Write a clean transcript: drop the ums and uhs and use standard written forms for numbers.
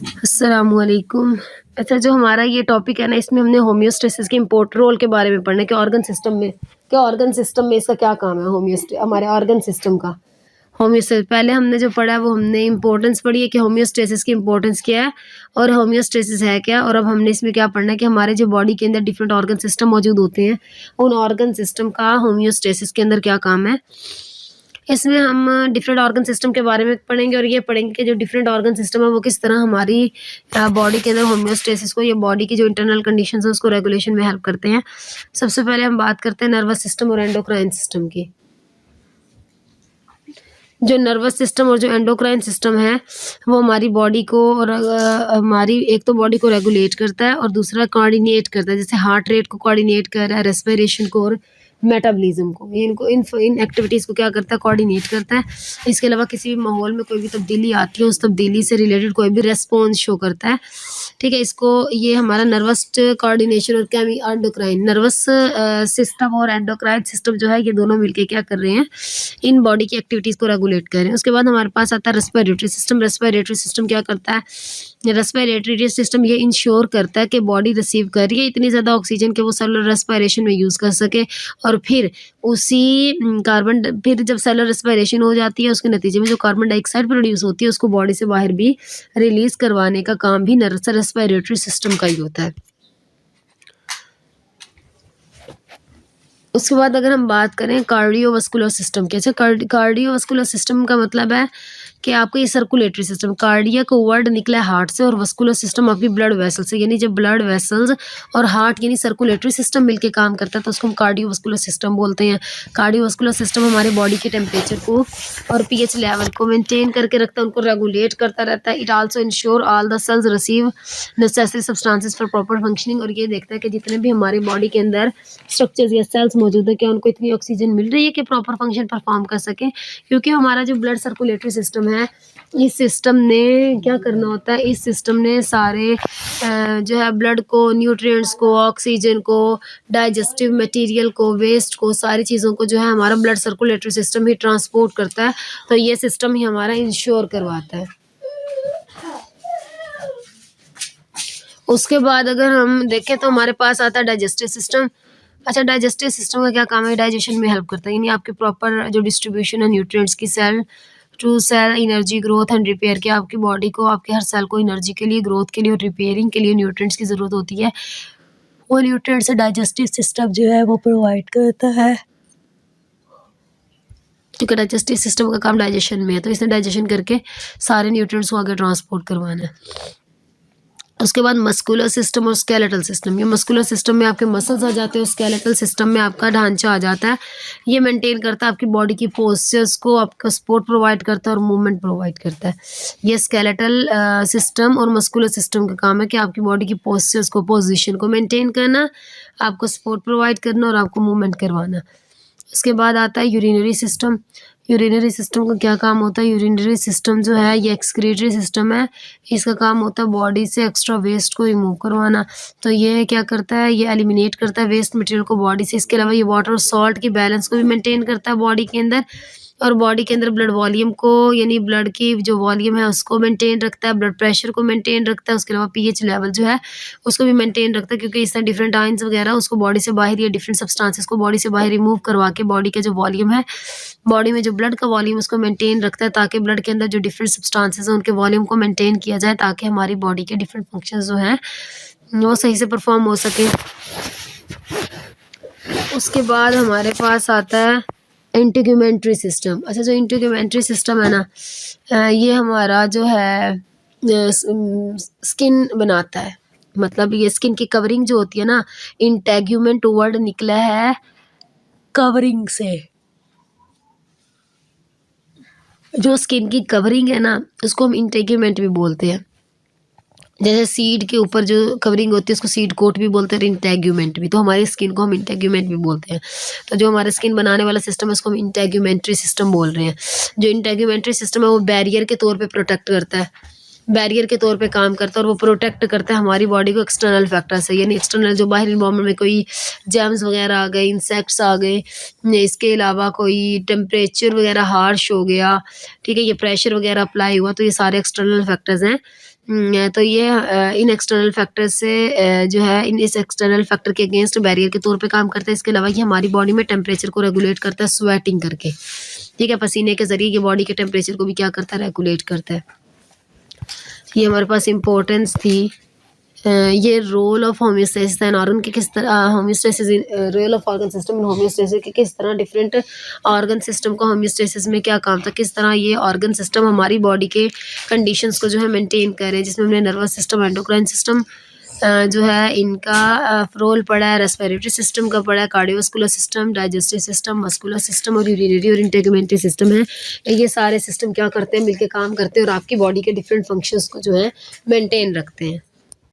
अस्सलामुअलैकुम। अच्छा, जो हमारा ये टॉपिक है ना, इसमें हमने होमियोस्टेसिस के इम्पोर्ट रोल के बारे में पढ़ना है कि ऑर्गन सिस्टम में इसका क्या काम है, हमारे ऑर्गन सिस्टम का। होमियोस्टेसिस पहले हमने जो पढ़ा है वो हमने इम्पोर्टेंस पढ़ी है कि होमियोस्टेसिस की इम्पोर्टेंस क्या है और होमियोस्टेसिस है क्या। और अब हमने इसमें क्या पढ़ना है कि हमारे जो बॉडी के अंदर डिफरेंट ऑर्गन सिस्टम मौजूद होते हैं, उन ऑर्गन सिस्टम का होमियोस्टेसिस के अंदर क्या काम है। इसमें हम डिफरेंट ऑर्गन सिस्टम के बारे में पढ़ेंगे और ये पढ़ेंगे कि जो डिफरेंट ऑर्गन सिस्टम है वो किस तरह हमारी बॉडी के अंदर होमियोस्टेसिस को, या बॉडी की जो इंटरनल कंडीशंस है उसको रेगुलेशन में हेल्प करते हैं। सबसे पहले हम बात करते हैं नर्वस सिस्टम और एंडोक्राइन सिस्टम की। जो नर्वस सिस्टम और जो एंडोक्राइन सिस्टम है वो हमारी बॉडी को और हमारी एक तो बॉडी को रेगुलेट करता है और दूसरा कोऑर्डिनेट करता है। जैसे हार्ट रेट को कोऑर्डिनेट कर रहा है, रेस्पिरेशन को और मेटाबॉलिज्म को, ये इनको इन एक्टिविटीज़ को क्या करता है, कोऑर्डिनेट करता है। इसके अलावा किसी भी माहौल में कोई भी तब्दीली आती है, उस तब्दीली से रिलेटेड कोई भी रेस्पॉन्स शो करता है। ठीक है, इसको ये हमारा नर्वस कोऑर्डिनेशन और क्या एंडोक्राइन नर्वस सिस्टम और एंडोक्राइन सिस्टम जो है ये दोनों मिलके क्या कर रहे हैं, इन बॉडी की एक्टिविटीज़ को रेगुलेट कर रहे हैं। उसके बाद हमारे पास आता है रेस्पिरेटरी सिस्टम। रेस्पिरेटरी सिस्टम क्या करता है, रेस्पिरेटरी सिस्टम ये इंश्योर करता है कि बॉडी रिसीव कर रही है इतनी ज़्यादा ऑक्सीजन कि वो सेलुलर रेस्पिरेशन में यूज़ कर सके, और फिर फिर जब सेलुलर रेस्पिरेशन हो जाती है उसके नतीजे में जो कार्बन डाइऑक्साइड प्रोड्यूस होती है उसको बॉडी से बाहर भी रिलीज करवाने का काम भी रेस्पिरेटरी सिस्टम का ही होता है। उसके बाद अगर हम बात करें कार्डियोवास्कुलर सिस्टम की। अच्छा, कार्डियोवास्कुलर सिस्टम का मतलब है कि आपको ये सर्कुलेटरी सिस्टम, कार्डियक वर्ड निकला है हार्ट से और वस्कुलर सिस्टम आपकी ब्लड वेसल से, यानी जब ब्लड वेसल्स और हार्ट यानी सर्कुलेटरी सिस्टम मिलके काम करता है तो उसको हम कार्डियोवास्कुलर सिस्टम बोलते हैं। कार्डियोवास्कुलर सिस्टम हमारे बॉडी के टेम्परेचर को और पीएच लेवल को मेंटेन करके रखता है, उनको रेगुलेट करता रहता है। It also ensure all the cells receive necessary substances for proper functioning, और ये देखता है कि जितने भी हमारी बॉडी के अंदर स्ट्रक्चर्स या सेल्स मौजूद है क्या उनको इतनी ऑक्सीजन मिल रही है कि प्रॉपर फंक्शन परफॉर्म कर सके। क्योंकि हमारा जो ब्लड सर्कुलेटरी सिस्टम है, इस सिस्टम ने क्या करना होता है, इस सिस्टम ने सारे जो है ब्लड को, न्यूट्रिएंट्स को, ऑक्सीजन को, डाइजेस्टिव मटेरियल को, वेस्ट को, सारी चीज़ों को जो है हमारा ब्लड सर्कुलेटरी सिस्टम ही ट्रांसपोर्ट करता है। तो ये सिस्टम ही हमारा इंश्योर करवाता है। उसके बाद अगर हम देखें तो हमारे पास आता है डाइजेस्टिव सिस्टम। अच्छा, डाइजेस्टिव सिस्टम का क्या काम है, डाइजेशन में हेल्प करता है, यानी आपके प्रॉपर जो डिस्ट्रीब्यूशन है न्यूट्रिएंट्स की, cell to cell energy growth and repair की, आपकी बॉडी को, आपके हर सेल को एनर्जी के लिए, ग्रोथ के लिए और रिपेयरिंग के लिए न्यूट्रिएंट्स की ज़रूरत होती है। वो न्यूट्रिएंट्स डाइजेस्टिव सिस्टम जो है वो प्रोवाइड करता है, क्योंकि डाइजेस्टिव सिस्टम का काम डाइजेशन में है, तो इसने डाइजेशन करके सारे न्यूट्रिएंट्स को आगे ट्रांसपोर्ट करवाना है। उसके बाद मस्कुलर सिस्टम और स्केलेटल सिस्टम। ये मस्कुलर सिस्टम में आपके मसल्स आ जाते हैं और स्केलेटल सिस्टम में आपका ढांचा आ जाता है। ये मेंटेन करता है आपकी बॉडी की पोस्चर्स को, आपका सपोर्ट प्रोवाइड करता है और मूवमेंट प्रोवाइड करता है। ये स्केलेटल सिस्टम और मस्कुलर सिस्टम का काम है कि आपकी बॉडी की पोस्चर्स को, पोजिशन को मेंटेन करना, आपको सपोर्ट प्रोवाइड करना और आपको मूवमेंट करवाना। उसके बाद आता है यूरिनरी सिस्टम। यूरिनरी सिस्टम का क्या काम होता है, यूरिनरी सिस्टम जो है ये एक्सक्रीटरी सिस्टम है। इसका काम होता है बॉडी से एक्स्ट्रा वेस्ट को रिमूव करवाना। तो ये क्या करता है, ये एलिमिनेट करता है वेस्ट मटेरियल को बॉडी से। इसके अलावा ये वाटर और सॉल्ट की बैलेंस को भी मेंटेन करता है बॉडी के अंदर, और बॉडी के अंदर ब्लड वॉल्यूम को, यानी ब्लड की जो वॉल्यूम है उसको मेंटेन रखता है, ब्लड प्रेशर को मेंटेन रखता है। उसके अलावा पीएच लेवल जो है उसको भी मेंटेन रखता है, क्योंकि इससे डिफरेंट आयंस वगैरह उसको बॉडी से बाहर, या डिफरेंट सब्सटेंसेस को बॉडी से बाहर रिमूव करवा के बॉडी का जो वॉल्यूम है, बॉडी में जो ब्लड का वॉल्यूम उसको मेंटेन रखता है, ताकि ब्लड के अंदर जो डिफरेंट सब्सटेंसेस हैं उनके वॉल्यूम को मेंटेन किया जाए, ताकि हमारी बॉडी के डिफरेंट फंक्शंस जो हैं वो सही से परफॉर्म हो सके। उसके बाद हमारे पास आता है इंटीग्यूमेंट्री सिस्टम। अच्छा, जो इंटीग्यूमेंट्री सिस्टम है ना, ये हमारा जो है स्किन बनाता है। मतलब ये स्किन की कवरिंग जो होती है ना, इंटेग्यूमेंट वर्ड निकला है कवरिंग से। जो स्किन की कवरिंग है ना उसको हम इंटेग्यूमेंट भी बोलते हैं। जैसे सीड के ऊपर जो कवरिंग होती है उसको सीड कोट भी बोलते हैं और इंटेग्यूमेंट भी, तो हमारी स्किन को हम इंटेग्यूमेंट भी बोलते हैं। तो जो हमारा स्किन बनाने वाला सिस्टम है उसको हम इंटेग्यूमेंट्री सिस्टम बोल रहे हैं। जो इंटेग्यूमेंट्री सिस्टम है वो बैरियर के तौर पे प्रोटेक्ट करता है, बैरियर के तौर पे काम करता है, और वो प्रोटेक्ट करता है हमारी बॉडी को एक्सटर्नल फैक्टर से, यानी एक्सटर्नल जो बाहरी इन्वायरमेंट में कोई जर्म्स वगैरह आ गए, इंसेक्ट्स आ गए, इसके अलावा कोई टेम्परेचर वगैरह हार्श हो गया, ठीक है, ये प्रेशर वगैरह अप्लाई हुआ, तो ये सारे एक्सटर्नल फैक्टर्स हैं तो ये इन एक्सटर्नल फैक्टर से जो है इस एक्सटर्नल फैक्टर के अगेंस्ट बैरियर के तौर पे काम करता है। इसके अलावा ये हमारी बॉडी में टेम्परेचर को रेगुलेट करता है स्वेटिंग करके, ठीक है। पसीने के ज़रिए ये बॉडी के टेम्परेचर को भी क्या करता है, रेगुलेट करता है। ये हमारे पास इम्पोर्टेंस थी। ये role of homeostasis and organ के किस तरह homeostasis role of organ system in homeostasis के किस तरह डिफरेंट ऑर्गन सिस्टम का होम्योस्टेसिस में क्या काम था, किस तरह ये ऑर्गन सिस्टम हमारी बॉडी के कंडीशंस को जो है मेंटेन कर रहे हैं, जिसमें हमने नर्वस सिस्टम, एंडोक्राइन सिस्टम जो है इनका रोल पड़ा है, रेस्पिरेटरी सिस्टम का पड़ा है, cardiovascular system, digestive system, muscular system और यूरिनरी और इंटेगुमेंटरी सिस्टम है। ये सारे सिस्टम क्या करते हैं, मिलके काम करते हैं और आपकी बॉडी के डिफरेंट फंक्शंस को जो है मेंटेन रखते हैं।